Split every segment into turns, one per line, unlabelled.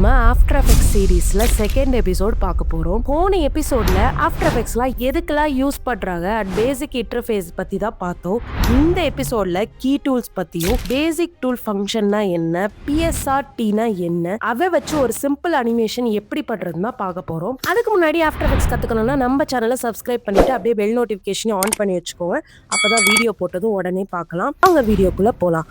நம்ம after effects சீரீஸ்ல second episode பார்க்க போறோம். போன எபிசோட்ல ஆஃப்டர் எஃபெக்ட்ஸ்லாம் எதுக்கெல்லாம் யூஸ் பண்றாங்க அண்ட் பேசிக் இன்டர்ஃபேஸ் பத்தி தான் பார்த்தோம். இந்த எபிசோட்ல கீ டூல்ஸ் பத்தியும் பேசிக் டூல் ஃபங்க்ஷன்னா என்ன, PSRTனா என்ன, அதை வச்சு ஒரு சிம்பிள் அனிமேஷன் எப்படி பண்றதுன்னா பார்க்க போறோம். அதுக்கு முன்னாடி ஆஃப்டர் எஃபெக்ட்ஸ் கத்துக்கணும்னா நம்ம சேனலை சப்ஸ்கிரைப் பண்ணிட்டு அப்படியே பெல் நோட்டிஃபிகேஷன் ஆன் பண்ணி வச்சுக்கோங்க. அப்பதான் வீடியோ போட்டதும் உடனே பார்க்கலாம். அவங்க வீடியோக்குள்ள போலாம்.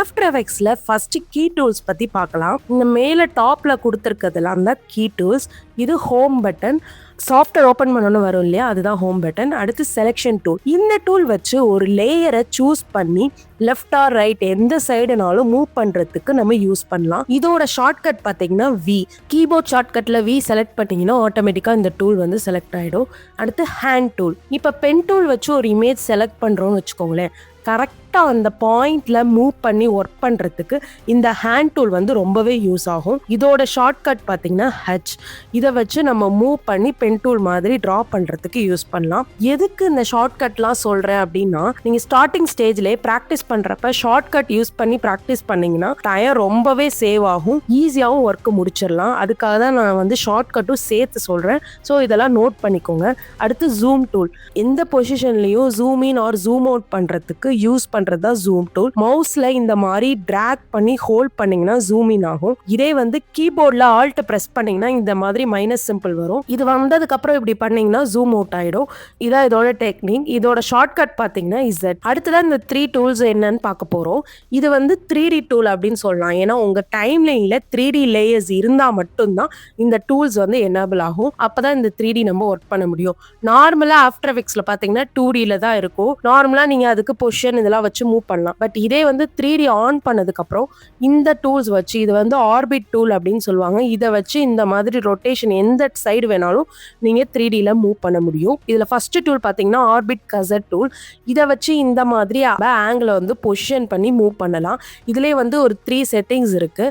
ஆஃப்டர் எஃபெக்ட்ஸில் ஃபஸ்ட்டு கீ டூல்ஸ் பற்றி பார்க்கலாம். இந்த மேலே டாப்பில் கொடுத்துருக்கிறதுலாம் தான் கீ டூல்ஸ். இது ஹோம் பட்டன். சாஃப்ட்வேர் ஓப்பன் பண்ணணும்னு வரும் இல்லையா, அதுதான் ஹோம் பட்டன். அடுத்து செலெக்ஷன் டூல். இந்த டூல் வச்சு ஒரு லேயரை சூஸ் பண்ணி லெஃப்ட் ஆர் ரைட் எந்த சைடுனாலும் மூவ் பண்ணுறதுக்கு நம்ம யூஸ் பண்ணலாம். இதோட ஷார்ட்கட் பார்த்தீங்கன்னா V. கீபோர்ட் ஷார்ட்கட்டில் V செலக்ட் பண்ணிங்கன்னா ஆட்டோமேட்டிக்காக இந்த டூல் வந்து செலக்ட் ஆகிடும். அடுத்து ஹேண்ட் டூல். இப்போ பென் டூல் வச்சு ஒரு இமேஜ் செலக்ட் பண்ணுறோன்னு வச்சுக்கோங்களேன், கரெக்டாக அந்த பாயிண்ட்ல மூவ் பண்ணி ஒர்க் பண்ணுறதுக்கு இந்த ஹேண்ட் டூல் வந்து ரொம்பவே யூஸ் ஆகும். இதோட ஷார்ட்கட் பார்த்தீங்கன்னா H. இதை வச்சு நம்ம மூவ் பண்ணி பென் டூல் மாதிரி ட்ரா பண்ணுறதுக்கு யூஸ் பண்ணலாம். எதுக்கு இந்த ஷார்ட்கட்லாம் சொல்கிறேன் அப்படின்னா, நீங்கள் ஸ்டார்டிங் ஸ்டேஜ்லேயே ப்ராக்டிஸ் பண்ணுறப்ப ஷார்ட்கட் யூஸ் பண்ணி ப்ராக்டிஸ் பண்ணிங்கன்னா டைம் ரொம்பவே சேவ் ஆகும், ஈஸியாகவும் ஒர்க்கு முடிச்சிடலாம். அதுக்காக தான் நான் வந்து ஷார்ட்கட்டும் சேர்த்து சொல்கிறேன். ஸோ இதெல்லாம் நோட் பண்ணிக்கோங்க. அடுத்து ஜூம் டூல். எந்த பொசிஷன்லேயும் zoom in or zoom out பண்ணுறதுக்கு யூஸ் பண்றது தான் ஜூம் டூல். மவுஸ்ல இந்த மாதிரி டிராக் பண்ணி ஹோல்ட் பண்ணீங்கன்னா ஜூம் இன் ஆகும். இதே வந்து கீபோர்ட்ல ஆல்ட் பிரஸ் பண்ணீங்கன்னா இந்த மாதிரி மைனஸ் சிம்பிள் வரும். இது வந்ததுக்கு அப்புறம் இப்படி பண்ணீங்கன்னா ஜூம் அவுட் ஆயிடும். இதான் இதோட டெக்னிக். இதோட ஷார்ட்கட் பாத்தீங்கன்னா Z. அடுத்ததான் இந்த 3 டூல்ஸ் என்னன்னு பார்க்க போறோம். இது வந்து 3D டூல் அப்படின்னு சொல்லலாம். ஏன்னா உங்க டைம் லைன்ல 3D லேயர்ஸ் இருந்தா மட்டும்தான் இந்த டூல்ஸ் வந்து எனேபிள் ஆகும். அப்பதான் இந்த 3D நம்ம ஒர்க் பண்ண முடியும். நார்மலா ஆஃப்டர் எஃபெக்ட்ஸ்ல பாத்தீங்கன்னா 2Dல தான் இருக்கும். நார்மலா நீங்க அதுக்கு பொசிஷன் இதெல்லாம் வச்சு மூவ் பண்ணலாம். பட் இதே வந்து 3D ஆன் பண்ணதுக்கு அப்புறம் இந்த டூல்ஸ் வச்சு, இது வந்து ஆர்பிட் டூல் அப்படின்னு சொல்லுவாங்க, இதை வச்சு இந்த மாதிரி ரொட்டேஷன் எந்த சைடு வேணாலும் நீங்க 3Dல மூவ் பண்ண முடியும். இதுல ஃபர்ஸ்ட் டூல் பாத்தீங்கன்னா ஆர்பிட் கசர் டூல். இதை வச்சு இந்த மாதிரி ஆங்கிள் வந்து பொசிஷன் பண்ணி மூவ் பண்ணலாம். இதுலயே வந்து ஒரு 3 செட்டிங்ஸ் இருக்கு.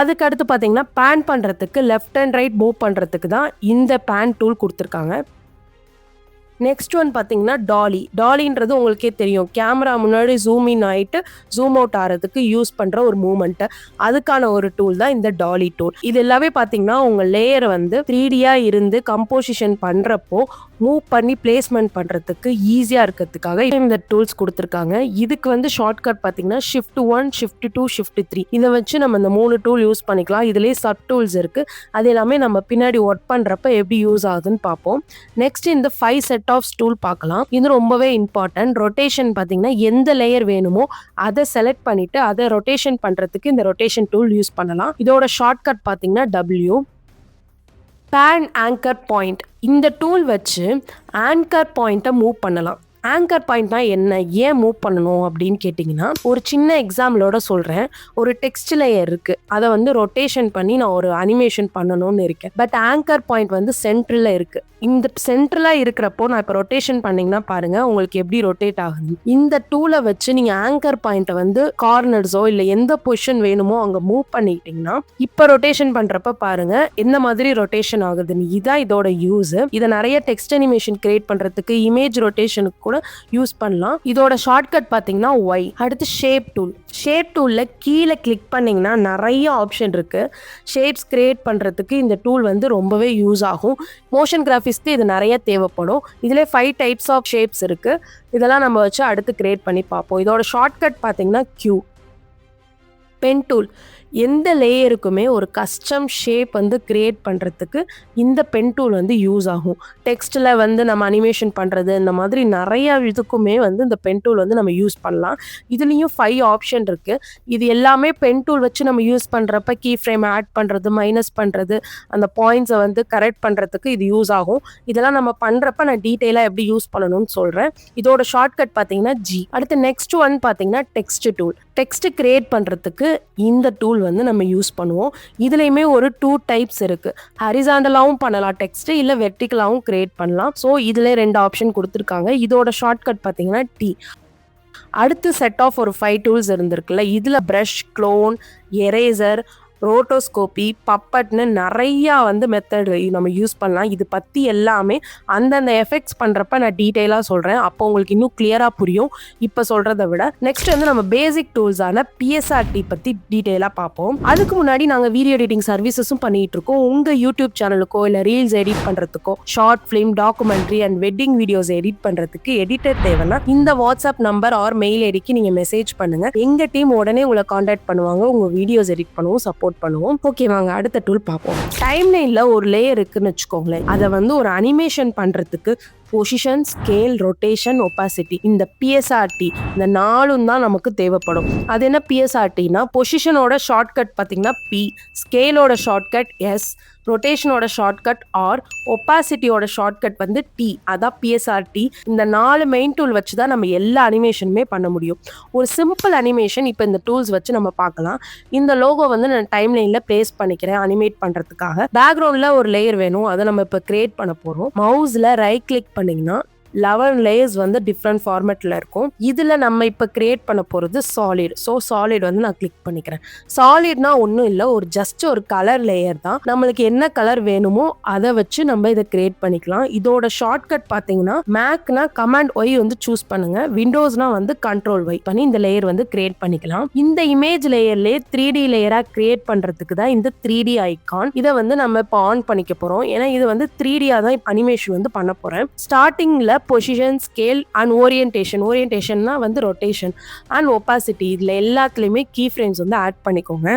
அதுக்கு அடுத்து பாத்தீங்கன்னா பேன் பண்றதுக்கு லெஃப்ட் அண்ட் ரைட் மூவ் பண்றதுக்கு தான் இந்த பேன் டூல் கொடுத்துருக்காங்க. நெக்ஸ்ட் ஒன் பார்த்தீங்கன்னா டாலி. டாலின்றது உங்களுக்கே தெரியும், கேமரா முன்னாடி ஜூம் இன் ஆகிட்டு ஜூம் அவுட் ஆகிறதுக்கு யூஸ் பண்ணுற ஒரு மூமெண்ட்டு. அதுக்கான ஒரு டூல் தான் இந்த டாலி டூல். இது எல்லாமே பார்த்தீங்கன்னா உங்கள் லேயர் வந்து 3Dயாக இருந்து கம்போசிஷன் பண்ணுறப்போ மூவ் பண்ணி பிளேஸ்மெண்ட் பண்ணுறதுக்கு ஈஸியாக இருக்கிறதுக்காக இந்த டூல்ஸ் கொடுத்துருக்காங்க. இதுக்கு வந்து ஷார்ட்கட் பார்த்தீங்கன்னா Shift 1, Shift 2, Shift 3. இதை வச்சு நம்ம இந்த 3 டூல் யூஸ் பண்ணிக்கலாம். இதுலேயே சப் டூல்ஸ் இருக்குது. அது எல்லாமே நம்ம பின்னாடி ஒர்க் பண்ணுறப்ப எப்படி யூஸ் ஆகுதுன்னு பார்ப்போம். நெக்ஸ்ட் இந்த 5 செட் ஆஃப் டூல் பார்க்கலாம். இது ரொம்பவே இம்பார்ட்டன்ட். ரொட்டேஷன் பார்த்தீங்கன்னா எந்த லேயர் வேணுமோ அதை செலக்ட் பண்ணிட்டு அதை ரொட்டேஷன் பண்ணுறதுக்கு இந்த ரொட்டேஷன் டூல் யூஸ் பண்ணலாம். இதோட ஷார்ட்கட் பார்த்தீங்கன்னா W. Pan anchor point. இந்த டூல் வச்சு ஆங்கர் பாயிண்ட்டை மூவ் பண்ணலாம். ஆங்கர் பாயிண்ட்னா என்ன, ஏன் மூவ் பண்ணணும் அப்படின்னு கேட்டிங்கன்னா, ஒரு சின்ன எக்ஸாம்பிளோட சொல்கிறேன். ஒரு டெக்ஸ்ட் லேயர் இருக்குது, அதை வந்து ரொட்டேஷன் பண்ணி நான் ஒரு அனிமேஷன் பண்ணணும்னு இருக்கேன். பட் ஆங்கர் பாயிண்ட் வந்து சென்ட்ரலில் இருக்குது. இந்த சென்ட்ரலாக இருக்கிறப்போ நான் இப்போ ரொட்டேஷன் பண்ணிங்கன்னா பாருங்கள் உங்களுக்கு எப்படி ரொட்டேட் ஆகுது. இந்த டூலை வச்சு நீங்கள் ஆங்கர் பாயிண்ட்டை வந்து கார்னர்ஸோ இல்லை எந்த பொசிஷன் வேணுமோ அங்கே மூவ் பண்ணிக்கிட்டிங்கன்னா இப்போ ரொட்டேஷன் பண்ணுறப்ப பாருங்கள் எந்த மாதிரி ரொட்டேஷன் ஆகுதுன்னு. இதுதான் இதோட யூஸ். இதை நிறைய டெக்ஸ்ட் அனிமேஷன் கிரியேட் பண்ணுறதுக்கு, இமேஜ் ரொட்டேஷனுக்கு கூட யூஸ் பண்ணலாம். இதோட ஷார்ட்கட் பார்த்தீங்கன்னா Y. அடுத்து ஷேப் டூல். ஷேப் டூல்ல கீழே கிளிக் பண்ணீங்கன்னா நிறைய ஆப்ஷன் இருக்கு. ஷேப்ஸ் கிரியேட் பண்றதுக்கு இந்த டூல் வந்து ரொம்பவே யூஸ் ஆகும். மோஷன் கிராஃபிக்ஸ்க்கு இது நிறைய தேவைப்படும். இதுல 5 டைப்ஸ் ஆஃப் ஷேப்ஸ் இருக்கு. இதெல்லாம் நம்ம வச்சு அடுத்து கிரியேட் பண்ணி பார்ப்போம். இதோட ஷார்ட்கட் பார்த்தீங்கன்னா Q. Pen tool. எந்த லேயருக்குமே ஒரு கஸ்டம் ஷேப் வந்து கிரியேட் பண்ணுறதுக்கு இந்த பென் டூல் வந்து யூஸ் ஆகும். டெக்ஸ்ட்டில் வந்து நம்ம அனிமேஷன் பண்ணுறது, இந்த மாதிரி நிறையா இதுக்குமே வந்து இந்த பென் டூல் வந்து நம்ம யூஸ் பண்ணலாம். இதுலேயும் 5 ஆப்ஷன் இருக்குது. இது எல்லாமே பென் டூல் வச்சு நம்ம யூஸ் பண்ணுறப்ப கீ ஃப்ரேம் ஆட் பண்ணுறது, மைனஸ் பண்ணுறது, அந்த பாயிண்ட்ஸை வந்து கரெக்ட் பண்ணுறதுக்கு இது யூஸ் ஆகும். இதெல்லாம் நம்ம பண்ணுறப்ப நான் டீட்டெயிலாக எப்படி யூஸ் பண்ணணும்னு சொல்கிறேன். இதோட ஷார்ட்கட் பார்த்தீங்கன்னா G. அடுத்து நெக்ஸ்ட் ஒன் பார்த்தீங்கன்னா டெக்ஸ்ட் டூல். டெக்ஸ்ட் கிரியேட் பண்ணுறதுக்கு இந்த டூல் வந்து நம்ம யூஸ் பண்ணுவோம். இதுலேயுமே ஒரு 2 டைப்ஸ் இருக்குது. ஹரிசாண்டலாகவும் பண்ணலாம் டெக்ஸ்ட், இல்லை வெர்டிகலாகவும் கிரியேட் பண்ணலாம். ஸோ இதில் 2 ஆப்ஷன் கொடுத்துருக்காங்க. இதோட ஷார்ட்கட் பார்த்தீங்கன்னா T. அடுத்து செட் ஆஃப் ஒரு 5 டூல்ஸ் இருந்திருக்குல்ல, இதில் ப்ரஷ், க்ளோன், எரேசர், ரோட்டோஸ்கோபி, பப்பட்னு நிறையா வந்து மெத்தட் நம்ம யூஸ் பண்ணலாம். இது பற்றி எல்லாமே அந்தந்த எஃபெக்ட்ஸ் பண்ணுறப்ப நான் டீட்டெயிலாக சொல்கிறேன். அப்போ உங்களுக்கு இன்னும் கிளியராக புரியும் இப்போ சொல்கிறத விட. நெக்ஸ்ட் வந்து நம்ம பேசிக் டூல்ஸான PSRT பற்றி டீட்டெயிலாக பார்ப்போம். அதுக்கு முன்னாடி நாங்கள் வீடியோ எடிட்டிங் சர்வீசஸும் பண்ணிகிட்டு இருக்கோம். உங்கள் யூடியூப் சேனலுக்கோ இல்லை ரீல்ஸ் எடிட் பண்ணுறதுக்கோ, short film, documentary and wedding videos edit பண்ணுறதுக்கு எடிட்டர் தேவைன்னா இந்த வாட்ஸ்அப் நம்பர் ஆர் மெயில் ஐடிக்கு நீங்கள் மெசேஜ் பண்ணுங்கள். எங்கள் டீம் உடனே உங்களை காண்டாக்ட் பண்ணுவாங்க. உங்கள் வீடியோஸ் எடிட் பண்ணுவோம், சப்போர்ட் பண்ணுவோம். ஓகே, வாங்க அடுத்த டூல் பார்ப்போம். டைம்லைனில் ஒரு லேயர் இருக்குன்னு வச்சுக்கோங்களேன். அதை வந்து ஒரு அனிமேஷன் பண்ணுறதுக்கு பொசிஷன், ஸ்கேல், ரொட்டேஷன், ஒப்பாசிட்டி, இந்த PSRT இந்த 4ம் தான் நமக்கு தேவைப்படும். அது என்ன PSRTனா, பொசிஷனோட ஷார்ட்கட் பார்த்தீங்கன்னா P, ஸ்கேலோட ஷார்ட்கட் S, ரொட்டேஷனோட ஷார்ட்கட் R, ஒப்பாசிட்டியோட ஷார்ட்கட் வந்து T. அதான் PSRT. இந்த 4 மெயின் டூல் வச்சு தான் நம்ம எல்லா அனிமேஷனுமே பண்ண முடியும். ஒரு சிம்பிள் அனிமேஷன் இப்போ இந்த டூல்ஸ் வச்சு நம்ம பார்க்கலாம். இந்த லோகோ வந்து நான் டைம்லைனில் பிளேஸ் பண்ணிக்கிறேன் அனிமேட் பண்ணுறதுக்காக. பேக்ரவுண்டில் ஒரு லேயர் வேணும், அதை நம்ம இப்போ கிரியேட் பண்ண போகிறோம். மவுஸில் ரைட் கிளிக் பண்ணிங்கன்னா 11 லேயர்ஸ் வந்து டிஃப்ரெண்ட் ஃபார்மேட்டில் இருக்கும். இதில் நம்ம இப்போ கிரியேட் பண்ண போகிறது சாலிட். ஸோ சாலிட் வந்து நான் கிளிக் பண்ணிக்கிறேன். சாலிட்னா ஒன்றும் இல்லை, ஜஸ்ட் ஒரு கலர் லேயர் தான். நம்மளுக்கு என்ன கலர் வேணுமோ அதை வச்சு நம்ம இதை கிரியேட் பண்ணிக்கலாம். இதோட ஷார்ட்கட் பார்த்தீங்கன்னா, மேக்னா கமாண்ட் ஒய் வந்து சூஸ் பண்ணுங்க, விண்டோஸ்னா வந்து கண்ட்ரோல் ஒய் பண்ணி இந்த லேயர் வந்து கிரியேட் பண்ணிக்கலாம். இந்த இமேஜ் லேயர்லேயே 3D லேயராக கிரியேட் பண்ணுறதுக்கு தான் இந்த 3D ஐகான். இதை வந்து நம்ம இப்போ ஆன் பண்ணிக்க போகிறோம். ஏன்னா இது வந்து 3Dயாக தான் அனிமேஷன் வந்து பண்ண போகிறேன். ஸ்டார்டிங்கில் பொசிஷன், ஸ்கேல் அண்ட் ஓரியன்டேஷன்னா வந்து ரொட்டேஷன் அண்ட் ஒப்பாசிட்டி, இதில் எல்லாத்துலேயுமே கீ ஃப்ரேம்ஸ் வந்து ஆட் பண்ணிக்கோங்க.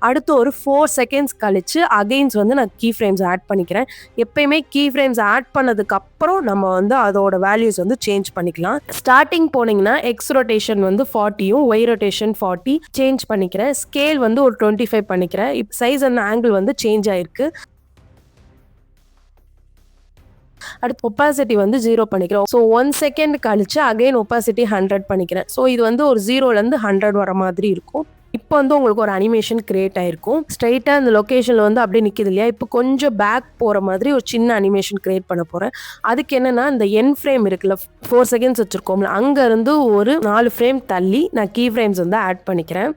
அடுத்து ஒரு 4 செகண்ட்ஸ் கழிச்சு அகைன்ஸ் வந்து நான் கீ ஃப்ரேம்ஸ் ஆட் பண்ணிக்கிறேன். எப்பயுமே கீ ஃப்ரேம்ஸ் ஆட் பண்ணதுக்கு அப்புறம் நம்ம வந்து அதோட வேல்யூஸ் வந்து சேஞ்ச் பண்ணிக்கலாம். ஸ்டார்டிங் போனீங்கன்னா எக்ஸ் ரொட்டேஷன் வந்து 40யும் ஒய் ரொட்டேஷன் 40 சேஞ்ச் பண்ணிக்கிறேன். ஸ்கேல் வந்து ஒரு 25 பண்ணிக்கிறேன். இப்போ சைஸ் அண்ட் ஆங்கிள் வந்து சேஞ்ச் ஆயிருக்கு. அடுத்து ஒப்பாசிட்டி வந்து 0 பண்ணிக்கிறோம். ஸோ 1 செகண்ட் கழிச்சு அகைன் ஒப்பாசிட்டி 100 பண்ணிக்கிறேன். ஸோ இது வந்து ஒரு 0லேருந்து 100 வர மாதிரி இருக்கும். இப்போ வந்து உங்களுக்கு ஒரு அனிமேஷன் கிரியேட் ஆயிருக்கும். ஸ்ட்ரைட்டாக இந்த லொக்கேஷனில் வந்து அப்படியே நிற்கிது இல்லையா, இப்போ கொஞ்சம் பேக் போகிற மாதிரி ஒரு சின்ன அனிமேஷன் கிரியேட் பண்ண போகிறேன். அதுக்கு என்னென்னா, இந்த என் ஃப்ரேம் இருக்குல்ல, 4 செகண்ட்ஸ் வச்சுருக்கோம்ல, அங்கேருந்து ஒரு 4 ஃப்ரேம் தள்ளி நான் கீ ஃப்ரேம்ஸ் வந்து ஆட் பண்ணிக்கிறேன்.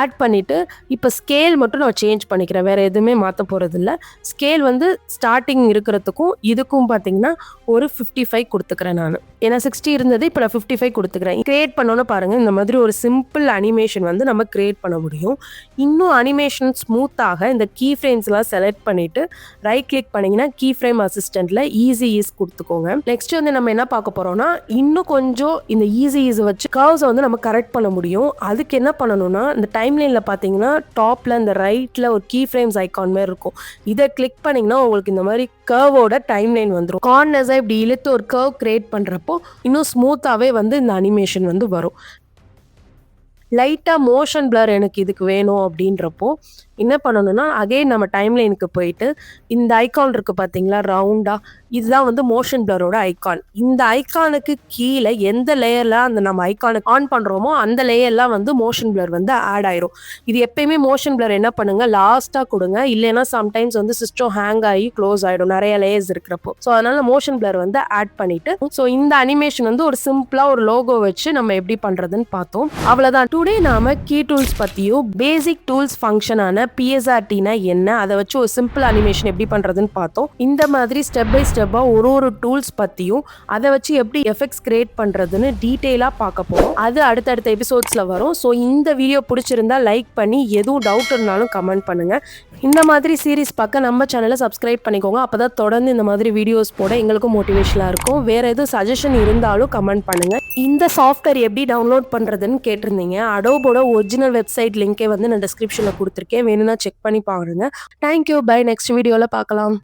ஆட் பண்ணிவிட்டு இப்போ ஸ்கேல் மட்டும் நான் சேஞ்ச் பண்ணிக்கிறேன், வேறு எதுவுமே மாற்ற போகிறது இல்லை. ஸ்கேல் வந்து ஸ்டார்டிங் இருக்கிறதுக்கும் இதுக்கும் பார்த்தீங்கன்னா ஒரு 55 கொடுத்துக்கிறேன் நான். ஏன்னா 60 இருந்தது, இப்போ நான் 55 கொடுத்துக்கிறேன். கிரியேட் பண்ணோன்னு பாருங்கள், இந்த மாதிரி ஒரு சிம்பிள் அனிமேஷன் வந்து நம்ம கிரியேட் பண்ண முடியும். இன்னும் அனிமேஷன் ஸ்மூத்தாக இந்த கீ ஃப்ரேம்ஸ்லாம் செலக்ட் பண்ணிட்டு ரைட் கிளிக் பண்ணீங்கன்னா கீ ஃப்ரேம் அசிஸ்டன்ட்ல ஈஸி ஈஸ் கொடுத்துக்கோங்க. நெக்ஸ்ட் வந்து நம்ம என்ன பார்க்க போறோம்னா, இன்னும் கொஞ்சம் இந்த ஈஸி ஈஸ் வச்சு கர்வ்ஸை வந்து நம்ம கரெக்ட் பண்ண முடியும். அதுக்கு என்ன பண்ணணும்னா, இந்த டைம்லைன்ல பார்த்தீங்கன்னா டாப்ல இந்த ரைட்ல ஒரு கீ ஃப்ரேம்ஸ் ஐகான் மாதிரி இருக்கும். இதை கிளிக் பண்ணீங்கன்னா உங்களுக்கு இந்த மாதிரி கர்வோட டைம்லைன் வந்துடும். கார்னர்ஸை இப்படி இழுத்து ஒரு கர்வ் கிரியேட் பண்றப்போ இன்னும் ஸ்மூத்தாவே வந்து இந்த அனிமேஷன் வந்து வரும். லைட்டாக மோஷன் பிளர் எனக்கு இதுக்கு வேணும் அப்படின்றப்போ என்ன பண்ணணும்னா, அகைன் நம்ம டைம்லைனுக்கு போயிட்டு இந்த ஐகான் இருக்குது பார்த்தீங்களா ரவுண்டாக, இதுதான் வந்து மோஷன் பிளரோட ஐகான். இந்த ஐகானுக்கு கீழே எந்த லேயரில் அந்த நம்ம ஐகானுக்கு ஆன் பண்ணுறோமோ அந்த லேயர்லாம் வந்து மோஷன் பிளர் வந்து ஆட் ஆயிரும். இது எப்பயுமே மோஷன் பிளர் என்ன பண்ணுங்கள், லாஸ்ட்டாக கொடுங்க, இல்லைன்னா சம்டைம்ஸ் வந்து சிஸ்டம் ஹேங் ஆகி க்ளோஸ் ஆகிடும் நிறைய லேயர்ஸ் இருக்கிறப்போ. ஸோ அதனால் மோஷன் பிளர் வந்து ஆட் பண்ணிவிட்டு, ஸோ இந்த அனிமேஷன் வந்து ஒரு சிம்பிளாக ஒரு லோகோ வச்சு நம்ம எப்படி பண்ணுறதுன்னு பார்த்தோம். அவ்வளோதான். டுடே நாம கீ டூல்ஸ் பற்றியும் பேசிக் டூல்ஸ் ஃபங்க்ஷனான PSRTனா என்ன, அதை வச்சு ஒரு சிம்பிள் அனிமேஷன் எப்படி பண்ணுறதுன்னு பார்த்தோம். இந்த மாதிரி ஸ்டெப் பை ஸ்டெப்பாக ஒரு டூல்ஸ் பற்றியும் அதை வச்சு எப்படி எஃபெக்ட்ஸ் கிரியேட் பண்ணுறதுன்னு டீட்டெயிலாக பார்க்க போகிறோம். அது அடுத்தடுத்த எபிசோட்ஸில் வரும். ஸோ இந்த வீடியோ பிடிச்சிருந்தா லைக் பண்ணி, எதுவும் டவுட் இருந்தாலும் கமெண்ட் பண்ணுங்கள். இந்த மாதிரி சீரீஸ் பார்க்க நம்ம சேனலை சப்ஸ்கிரைப் பண்ணிக்கோங்க. அப்போ தான் தொடர்ந்து இந்த மாதிரி வீடியோஸ் போட எங்களுக்கும் மோட்டிவேஷனாக இருக்கும். வேறு எதுவும் சஜஷன் இருந்தாலும் கமெண்ட் பண்ணுங்கள். இந்த சாஃப்ட்வேர் எப்படி டவுன்லோட் பண்ணுறதுன்னு கேட்டிருந்தீங்க. அடோபோட ஒரிஜினல் வெப்சைட் லிங்கே வந்து நான் டிஸ்கிரிப்ஷனில் கொடுத்துருக்கேன், வேணும்னா செக் பண்ணி பாருங்க. Thank you, by. நெக்ஸ்ட் வீடியோவில் பார்க்கலாம்.